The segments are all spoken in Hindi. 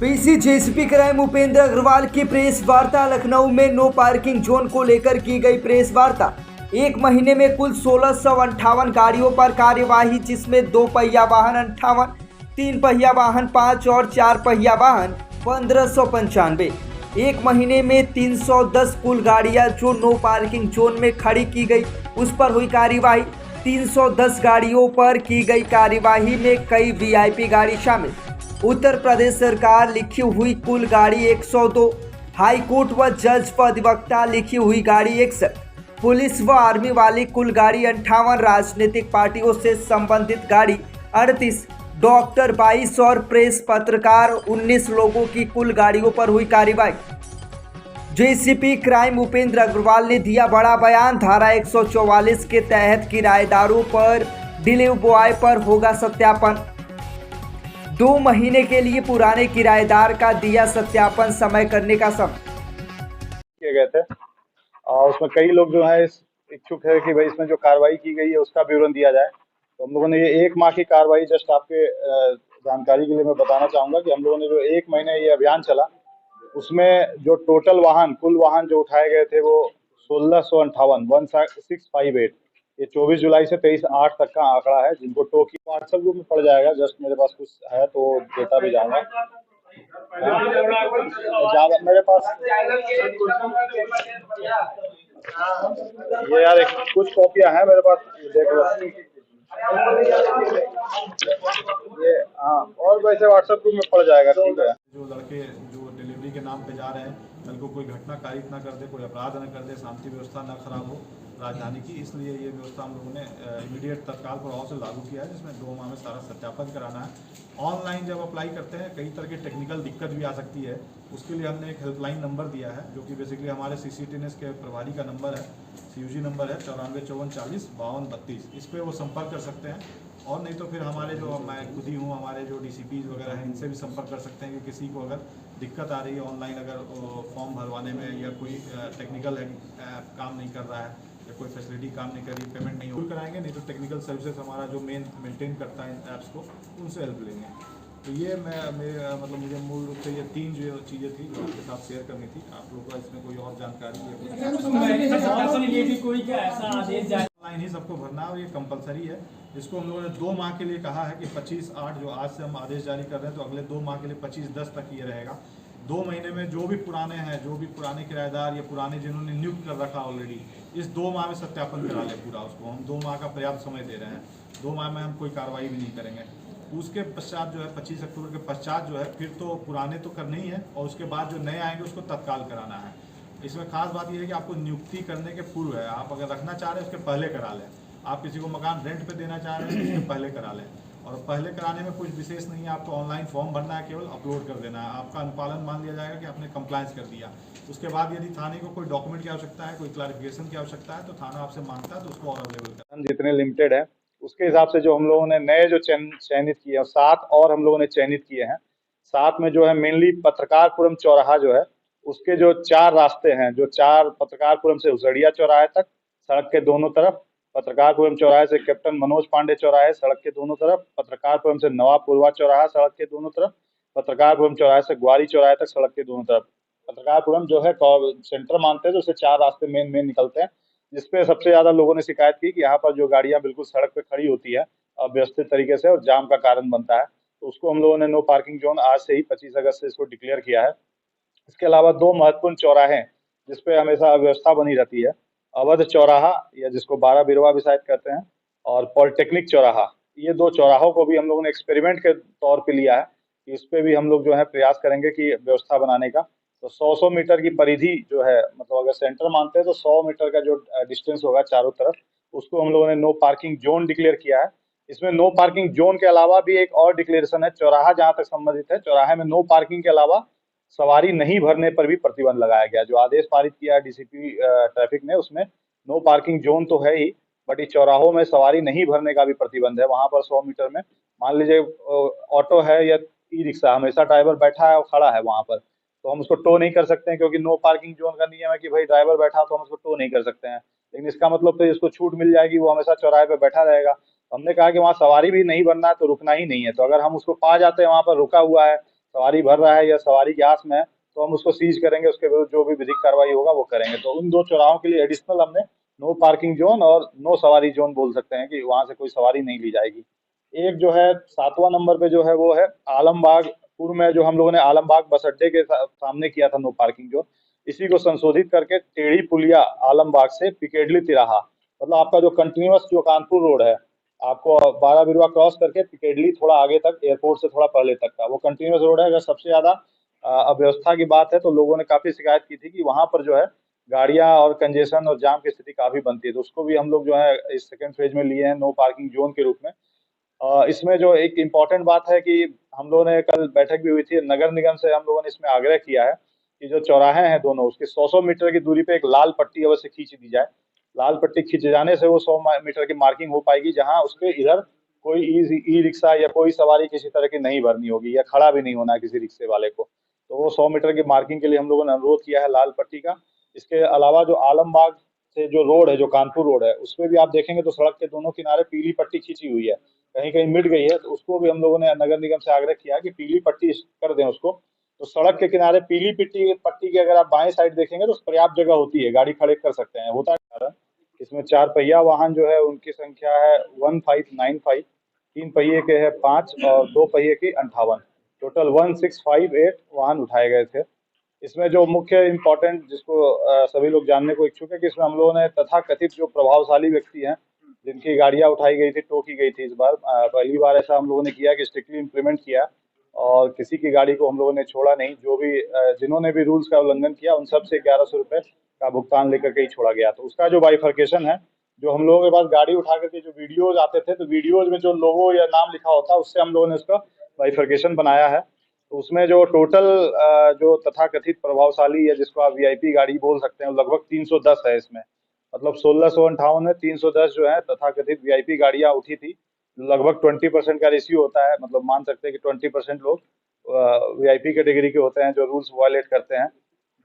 PC JCP crime Upendra Agarwal की प्रेस वार्ता। लखनऊ में नो पार्किंग जोन को लेकर की गई प्रेस वार्ता। एक महीने में कुल 1658 गाड़ियों पर कार्यवाही, जिसमें 2 पहिया वाहन 58, 3 पहिया वाहन 5 और 4 पहिया वाहन 1595। एक महीने में 310 कुल गाड़ियां जो नो पार्किंग जोन में खड़ी की गई, उस पर हुई कार्यवाही। 310 गाड़ियों पर की गई कार्यवाही में कई वीआईपी गाड़ी शामिल। उत्तर प्रदेश सरकार लिखी हुई कुल गाड़ी 102, हाईकोर्ट व जज व अधिवक्ता लिखी हुई गाड़ी 61, पुलिस व आर्मी वाली कुल गाड़ी 58, राजनीतिक पार्टियों से संबंधित गाड़ी 38, डॉक्टर 22 और प्रेस पत्रकार 19 लोगों की कुल गाड़ियों पर हुई कार्रवाई। जेसीपी क्राइम उपेंद्र अग्रवाल ने दिया बड़ा बयान। धारा 144 के तहत किराएदारों पर डिलीवरी बॉय पर होगा सत्यापन। 2 महीने के लिए पुराने किराएदार का दिया सत्यापन समय करने का समय किए गए थे और उसमें कई लोग जो है इच्छुक है कि भाई इसमें जो कार्रवाई की गई है उसका विवरण दिया जाए। तो हम लोगों ने ये 1 माह की कार्रवाई जस्ट आपके जानकारी के लिए मैं बताना चाहूँगा कि हम लोगों ने जो 1 महीने ये अभियान चला, उसमें जो टोटल वाहन कुल वाहन जो उठाए गए थे वो 1658 ये 24 जुलाई से 23/8 तक का आंकड़ा है, जिनको टो की व्हाट्सएप ग्रुप में पड़ जाएगा। जस्ट मेरे पास कुछ है तो देता भी जाऊंगा। ज्यादा मेरे पास ये यार कुछ कॉपियां हैं मेरे पास, देख लो ये। हाँ, और वैसे व्हाट्सएप ग्रुप में पड़ जाएगा, ठीक है। जो लड़के जो डिलीवरी के नाम पे जा रहे हैं, कल को कोई घटना कारित ना कर दे, कोई अपराध ना कर दे, शांति व्यवस्था ना खराब हो राजधानी की, इसलिए ये व्यवस्था हम लोगों ने इमीडिएट तत्काल प्रभाव से लागू किया है, जिसमें 2 माह में सारा सत्यापन कराना है। ऑनलाइन जब अप्लाई करते हैं कई तरह की टेक्निकल दिक्कत भी आ सकती है, उसके लिए हमने एक हेल्पलाइन नंबर दिया है, जो कि बेसिकली हमारे CCTNS के प्रभारी का नंबर है, CUG नंबर है 94 54 40 52 32। इस पर वो संपर्क कर सकते हैं। और नहीं तो फिर हमारे जो मैं खुद ही हूँ, हमारे जो DCPs वगैरह हैं, इनसे भी संपर्क कर सकते हैं कि किसी को अगर दिक्कत आ रही है ऑनलाइन, अगर फॉर्म भरवाने में या कोई टेक्निकल काम नहीं कर रहा है या कोई फैसिलिटी काम नहीं कर रही, पेमेंट नहीं हो कराएंगे, नहीं तो टेक्निकल सर्विसेज हमारा जो मेंटेन करता है इन ऐप्स को, उनसे हेल्प लेंगे। तो ये मुझे मूल रूप से ये 3 जो चीज़ें थी जो आपके साथ शेयर करनी थी। आप लोगों को इसमें कोई और जानकारी ऑनलाइन ही सबको भरना है और ये कंपलसरी है। इसको हम लोगों ने 2 माह के लिए कहा है कि 25/8 जो आज से हम आदेश जारी कर रहे हैं, तो अगले 2 माह के लिए 25/10 तक ये रहेगा। 2 महीने में जो भी पुराने हैं, जो भी पुराने किराएदार या पुराने जिन्होंने नियुक्त कर रखा ऑलरेडी, इस 2 माह में सत्यापन करा ले पूरा उसको। हम 2 माह का पर्याप्त समय दे रहे हैं। 2 माह में हम कोई कार्रवाई भी नहीं करेंगे। उसके पश्चात जो है 25 अक्टूबर के पश्चात जो है फिर तो पुराने तो करने ही है, और उसके बाद जो नए आएंगे उसको तत्काल कराना है। इसमें खास बात यह है कि आपको नियुक्ति करने के पूर्व है, आप अगर रखना चाह रहे हैं उसके पहले करा लें। आप किसी को मकान रेंट पे देना चाह रहे हैं उसके पहले करा लें। और पहले कराने में कुछ विशेष नहीं है, आपको ऑनलाइन फॉर्म भरना है, केवल अपलोड कर देना है, आपका अनुपालन मान लिया जाएगा कि आपने कंप्लायंस कर दिया। उसके बाद यदि थाने को कोई डॉक्यूमेंट की आवश्यकता है, कोई क्लैरिफिकेशन की आवश्यकता है, तो थाना आपसे मांगता है तो उसको और अवेलेबल करना। जितने लिमिटेड है उसके हिसाब से जो हम लोगों ने नए जो चयनित किए हैं, 7 और हम लोगों ने चयनित किए हैं। 7 में जो है मेनली पत्रकारपुरम चौराहा जो है, उसके जो 4 रास्ते हैं, जो 4 पत्रकारपुरम से उसड़िया चौराहे तक सड़क के दोनों तरफ, पत्रकारपुरम चौराहे से कैप्टन मनोज पांडे चौराहे सड़क के दोनों तरफ, पत्रकारपुरम से नवाबपुरवा चौराहा सड़क के दोनों तरफ, पत्रकारपुरम चौराहे से ग्वारी चौराहे तक सड़क के दोनों तरफ। पत्रकारपुरम जो है सेंटर मानते हैं, तो उससे 4 रास्ते मेन निकलते हैं, जिसपे सबसे ज्यादा लोगों ने शिकायत की कि यहाँ पर जो गाड़ियां बिल्कुल सड़क पे खड़ी होती है अव्यवस्थित तरीके से और जाम का कारण बनता है। तो उसको हम लोगों ने नो पार्किंग जोन आज से ही 25 अगस्त से इसको डिक्लेयर किया है। इसके अलावा 2 महत्वपूर्ण चौराहे हैं जिसपे हमेशा अव्यवस्था बनी रहती है, अवध चौराहा या जिसको 12 बिरवा भी शायद कहते हैं, और पॉलिटेक्निक चौराहा। ये 2 चौराहों को भी हम लोगों ने एक्सपेरिमेंट के तौर पे लिया है कि इस पे भी हम लोग जो है प्रयास करेंगे कि व्यवस्था बनाने का। तो 100 मीटर की परिधि जो है, मतलब अगर सेंटर मानते हैं तो 100 मीटर का जो डिस्टेंस होगा चारों तरफ, उसको हम लोगों ने नो पार्किंग जोन डिक्लेयर किया है। इसमें नो पार्किंग जोन के अलावा भी एक और डिक्लेरेशन है, चौराहा जहां तक संबंधित है, चौराहे में नो पार्किंग के अलावा सवारी नहीं भरने पर भी प्रतिबंध लगाया गया। जो आदेश पारित किया है DCP ट्रैफिक ने, उसमें नो पार्किंग जोन तो है ही, बट इस चौराहों में सवारी नहीं भरने का भी प्रतिबंध है। वहां पर 100 मीटर में मान लीजिए ऑटो है या ई-रिक्शा, हमेशा ड्राइवर बैठा है और खड़ा है वहां पर, तो हम उसको टो नहीं कर सकते हैं, क्योंकि नो पार्किंग जोन का नियम है कि भाई ड्राइवर बैठा तो हम उसको टो नहीं कर सकते हैं। लेकिन इसका मतलब तो इसको छूट मिल जाएगी, वो हमेशा चौराहे पे बैठा रहेगा। हमने कहा कि वहाँ सवारी भी नहीं भरना है तो रुकना ही नहीं है। तो अगर हम उसको पा जाते हैं वहाँ पर रुका हुआ है, सवारी भर रहा है या सवारी की आस में है तो हम उसको सीज करेंगे, उसके विरुद्ध जो भी विधिक कार्रवाई होगा वो करेंगे। तो उन दो चौराहों के लिए एडिशनल हमने नो पार्किंग जोन और नो सवारी जोन बोल सकते हैं कि वहां से कोई सवारी नहीं ली जाएगी। एक जो है 7वां नंबर पे जो है वो है आलमबाग। पूर्व में जो हम लोगों ने आलमबाग बस अड्डे के सामने किया था नो पार्किंग जोन, इसी को संशोधित करके टेढ़ी पुलिया आलमबाग से पिकेडली तिराहा, मतलब आपका जो कंटिन्यूअस जो कानपुर रोड है, आपको 12 बिरवा क्रॉस करके पिकेडली थोड़ा आगे तक, एयरपोर्ट से थोड़ा पहले तक का वो कंटिन्यूअस रोड है। अगर सबसे ज्यादा अव्यवस्था की बात है तो लोगों ने काफी शिकायत की थी कि वहां पर जो है गाड़ियां और कंजेशन और जाम की स्थिति काफी बनती है, तो उसको भी हम लोग जो है इस सेकंड फेज में लिए हैं नो पार्किंग जोन के रूप में। इसमें जो एक इम्पॉर्टेंट बात है कि हम लोगों ने कल बैठक भी हुई थी नगर निगम से, हम लोगों ने इसमें आग्रह किया है कि जो चौराहे हैं दोनों, उसके 100-100 मीटर की दूरी पे एक लाल पट्टी अवश्य खींच दी जाए। लाल पट्टी खींच जाने से वो 100 मीटर की मार्किंग हो पाएगी, जहां उसके इधर कोई ई रिक्शा या कोई सवारी किसी तरह की नहीं भरनी होगी या खड़ा भी नहीं होना है किसी रिक्शे वाले को। तो वो 100 मीटर की मार्किंग के लिए हम लोगों ने अनुरोध किया है लाल पट्टी का। इसके अलावा जो आलमबाग से जो रोड है, जो कानपुर रोड है, उसमें भी आप देखेंगे तो सड़क के दोनों किनारे पीली पट्टी खींची हुई है, कहीं कहीं मिट गई है, तो उसको भी हम लोगों ने नगर निगम से आग्रह किया कि पीली पट्टी कर दें उसको। तो सड़क के किनारे पीली पट्टी पट्टी की अगर आप बाएं साइड देखेंगे तो पर्याप्त जगह होती है, गाड़ी खड़े कर सकते हैं। होता क्या है, इसमें 4 पहिया वाहन जो है उनकी संख्या है 1595, 3 पहिए के है 5 और 2 पहिए की 58, टोटल 1658 वाहन उठाए गए थे। इसमें जो मुख्य इम्पोर्टेंट जिसको सभी लोग जानने को इच्छुक है कि इसमें हम लोगों ने तथाकथित जो प्रभावशाली व्यक्ति हैं जिनकी गाड़ियां उठाई गई थी, टो की गई थी, इस बार पहली बार ऐसा हम लोगों ने किया कि स्ट्रिक्टली इम्प्लीमेंट किया और किसी की गाड़ी को हम लोगों ने छोड़ा नहीं। जो भी जिन्होंने भी रूल्स का उल्लंघन किया उन सब से 1100 रुपये का भुगतान लेकर के ही छोड़ा गया। तो उसका जो बाइफर्केशन है, जो हम लोगों के पास गाड़ी उठा करके जो वीडियोज आते थे, तो वीडियोज में जो लोगो या नाम लिखा होता है उससे हम लोगों ने उसका बाइफर्केशन बनाया है। तो उसमें जो टोटल जो तथाकथित प्रभावशाली या जिसको आप वीआईपी गाड़ी बोल सकते हैं, लगभग 310 है इसमें, मतलब 1658 में 310 जो है तथाकथित वीआईपी गाड़ियां उठी थी। लगभग 20% का रेशियो होता है, मतलब मान सकते हैं कि 20% लोग वीआईपी कैटेगरी के होते हैं जो रूल्स वायलेट करते हैं।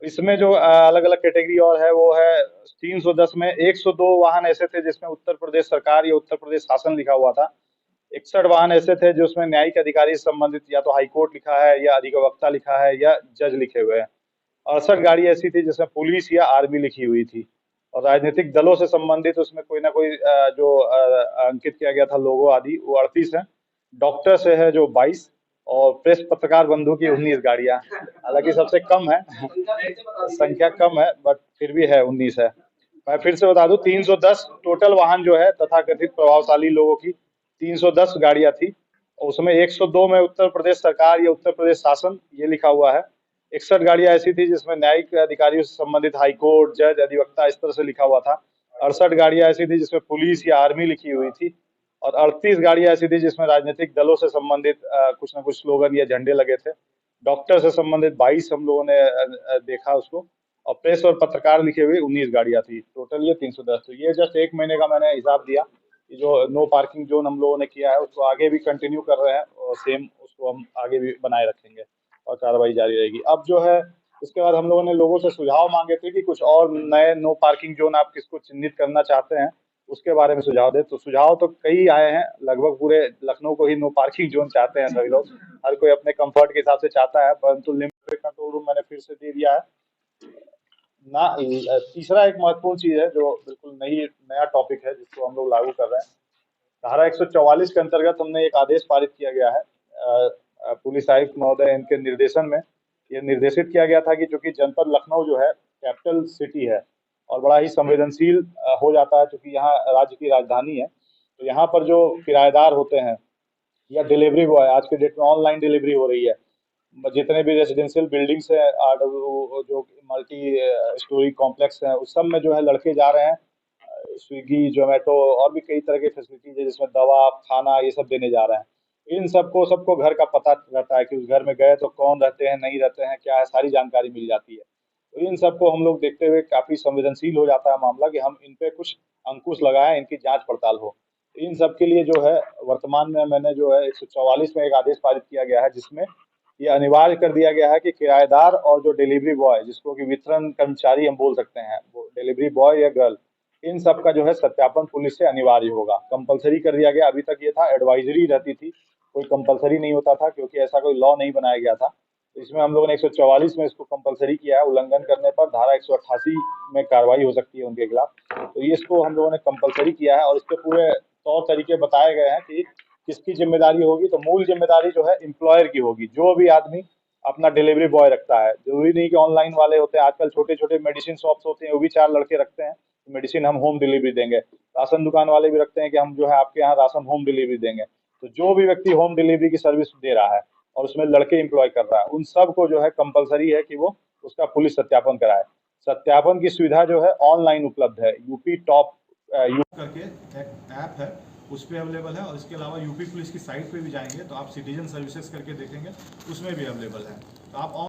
इसमें जो अलग अलग कैटेगरी और है वो है 310 में 102 वाहन ऐसे थे जिसमें उत्तर प्रदेश सरकार या उत्तर प्रदेश शासन लिखा हुआ था। 61 वाहन ऐसे थे जो उसमें न्यायिक अधिकारी से संबंधित या तो हाईकोर्ट लिखा है या अधिवक्ता लिखा है या जज लिखे हुए हैं। 68 गाड़ी ऐसी थी जिसमें पुलिस या आर्मी लिखी हुई थी। और राजनीतिक दलों से संबंधित उसमें कोई ना कोई जो अंकित किया गया था लोगो आदि, वो 38 है। डॉक्टर से है जो 22 और प्रेस पत्रकार बंधु की 19 गाड़ियां, हालांकि सबसे कम है संख्या कम है, बट फिर भी है 19 है। मैं फिर से बता दूं 310 टोटल वाहन जो है तथाकथित प्रभावशाली लोगों की 310 गाड़ियां थी। उसमें 102 में उत्तर प्रदेश सरकार या उत्तर प्रदेश शासन ये लिखा हुआ है। 61 गाड़ियां ऐसी थी जिसमें न्यायिक अधिकारियों से संबंधित हाईकोर्ट, जज, अधिवक्ता इस तरह से लिखा हुआ था। 68 गाड़ियां ऐसी थी जिसमें पुलिस या आर्मी लिखी हुई थी और 38 गाड़ियां ऐसी थी जिसमें राजनीतिक दलों से संबंधित कुछ न कुछ स्लोगन या झंडे लगे थे। डॉक्टर से संबंधित 22 हम लोगों ने देखा उसको, और प्रेस और पत्रकार लिखे हुए 19 गाड़ियां थी। टोटल ये 310। तो ये जस्ट 1 महीने का मैंने हिसाब दिया कि जो नो पार्किंग जोन हम लोगों ने किया है उसको आगे भी कंटिन्यू कर रहे हैं और सेम उसको हम आगे भी बनाए रखेंगे और कार्रवाई जारी रहेगी। अब जो है इसके बाद हम लोगों ने लोगों से सुझाव मांगे थे कि कुछ और नए नो पार्किंग जोन आप किसको चिन्हित करना चाहते हैं उसके बारे में सुझाव दे। तो सुझाव तो कई आए हैं, लगभग पूरे लखनऊ को ही नो पार्किंग जोन चाहते हैं सभी लोग, हर कोई अपने कंफर्ट के हिसाब से चाहता है, परंतु लिमिटेड कंट्रोल रूम मैंने फिर से दे दिया है ना। तीसरा एक महत्वपूर्ण चीज है जो बिल्कुल नया टॉपिक है जिसको हम लोग लागू कर रहे हैं। धारा 144 के अंतर्गत हमने एक आदेश पारित किया गया है पुलिस आयुक्त महोदय इनके निर्देशन में। ये निर्देशित किया गया था कि चूंकि जनपद लखनऊ जो है कैपिटल सिटी है और बड़ा ही संवेदनशील हो जाता है, क्योंकि यहाँ राज्य की राजधानी है, तो यहाँ पर जो किराएदार होते हैं या डिलीवरी बॉय, आज के डेट में ऑनलाइन डिलीवरी हो रही है, जितने भी रेजिडेंशियल बिल्डिंग्स है जो मल्टी स्टोरी कॉम्प्लेक्स है, उस सब में जो है लड़के जा रहे हैं स्विगी, जोमेटो और भी कई तरह की फैसिलिटीज है जिसमें दवा, खाना ये सब देने जा रहे हैं। इन सबको घर का पता रहता है कि उस घर में गए तो कौन रहते हैं, नहीं रहते हैं, क्या है, सारी जानकारी मिल जाती है। तो इन सबको हम लोग देखते हुए काफी संवेदनशील हो जाता है मामला कि हम इन पे कुछ अंकुश लगाएं, इनकी जांच पड़ताल हो। इन सब के लिए जो है वर्तमान में मैंने जो है 144 में एक आदेश पारित किया गया है जिसमें ये अनिवार्य कर दिया गया है कि किराएदार और जो डिलीवरी बॉय, जिसको कि वितरण कर्मचारी हम बोल सकते हैं, वो डिलीवरी बॉय या गर्ल, इन सब का जो है सत्यापन पुलिस से अनिवार्य होगा, कंपलसरी कर दिया गया। अभी तक ये था एडवाइजरी रहती थी कोई कंपलसरी नहीं होता था, क्योंकि ऐसा कोई लॉ नहीं बनाया गया था। तो इसमें हम लोगों ने 144 में इसको कंपलसरी किया है। उल्लंघन करने पर धारा 188 में कार्रवाई हो सकती है उनके खिलाफ। तो ये इसको हम लोगों ने कंपलसरी किया है और इसके पूरे तौर तरीके बताए गए हैं कि किसकी जिम्मेदारी होगी। तो मूल जिम्मेदारी जो है एम्प्लॉयर की होगी। जो भी आदमी अपना डिलीवरी बॉय रखता है, जरूरी नहीं कि ऑनलाइन वाले होते हैं, आजकल छोटे छोटे मेडिसिन शॉप्स होते हैं, वो भी 4 लड़के रखते हैं, मेडिसिन हम होम डिलीवरी देंगे। राशन दुकान वाले भी रखते हैं कि हम जो है आपके यहाँ राशन होम डिलीवरी देंगे। तो जो भी व्यक्ति होम डिलीवरी की सर्विस दे रहा है और उसमें लड़के एम्प्लॉय कर रहा है, उन सब को जो है कंपलसरी है कि वो उसका पुलिस सत्यापन कराए। सत्यापन की सुविधा जो है ऑनलाइन उपलब्ध है। यूपी टॉप करके एक ऐप है, उस पर अवेलेबल है। और इसके अलावा यूपी पुलिस की साइट पे भी जाएंगे तो आप सिटीजन सर्विसेज करके देखेंगे, उसमें भी अवेलेबल है। तो आप